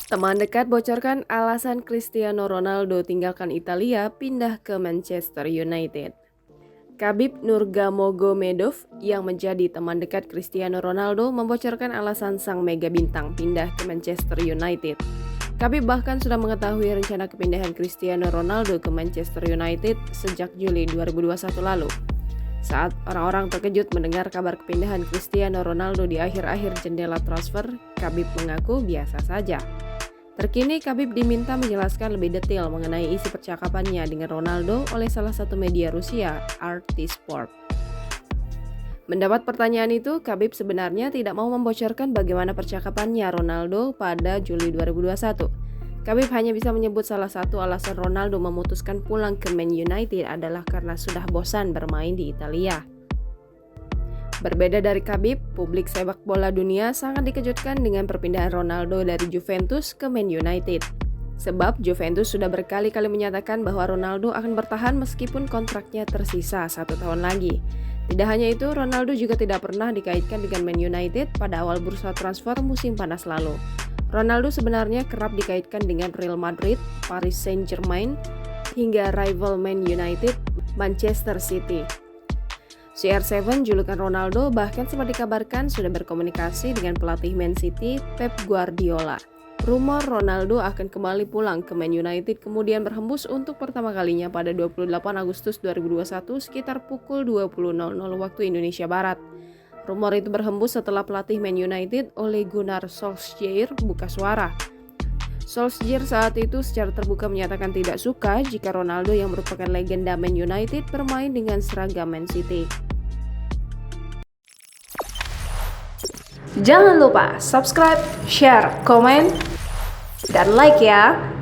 Teman dekat bocorkan alasan Cristiano Ronaldo tinggalkan Italia pindah ke Manchester United. Khabib Nurmagomedov yang menjadi teman dekat Cristiano Ronaldo membocorkan alasan sang mega bintang pindah ke Manchester United. Khabib bahkan sudah mengetahui rencana kepindahan Cristiano Ronaldo ke Manchester United sejak Juli 2021 lalu. Saat orang-orang terkejut mendengar kabar kepindahan Cristiano Ronaldo di akhir-akhir jendela transfer, Khabib mengaku biasa saja. Terkini, Khabib diminta menjelaskan lebih detail mengenai isi percakapannya dengan Ronaldo oleh salah satu media Rusia, RT Sport. Mendapat pertanyaan itu, Khabib sebenarnya tidak mau membocorkan bagaimana percakapannya Ronaldo pada Juli 2021. Khabib hanya bisa menyebut salah satu alasan Ronaldo memutuskan pulang ke Man United adalah karena sudah bosan bermain di Italia. Berbeda dari Khabib, publik sepak bola dunia sangat dikejutkan dengan perpindahan Ronaldo dari Juventus ke Man United. Sebab Juventus sudah berkali-kali menyatakan bahwa Ronaldo akan bertahan meskipun kontraknya tersisa 1 tahun lagi. Tidak hanya itu, Ronaldo juga tidak pernah dikaitkan dengan Man United pada awal bursa transfer musim panas lalu. Ronaldo sebenarnya kerap dikaitkan dengan Real Madrid, Paris Saint-Germain, hingga rival Man United, Manchester City. CR7 julukan Ronaldo bahkan sempat dikabarkan sudah berkomunikasi dengan pelatih Man City, Pep Guardiola. Rumor Ronaldo akan kembali pulang ke Man United kemudian berhembus untuk pertama kalinya pada 28 Agustus 2021 sekitar pukul 20.00 waktu Indonesia Barat. Rumor itu berhembus setelah pelatih Man United Ole Gunnar Solskjaer buka suara. Solskjaer saat itu secara terbuka menyatakan tidak suka jika Ronaldo yang merupakan legenda Man United bermain dengan seragam Man City. Jangan lupa subscribe, share, komen, dan like ya!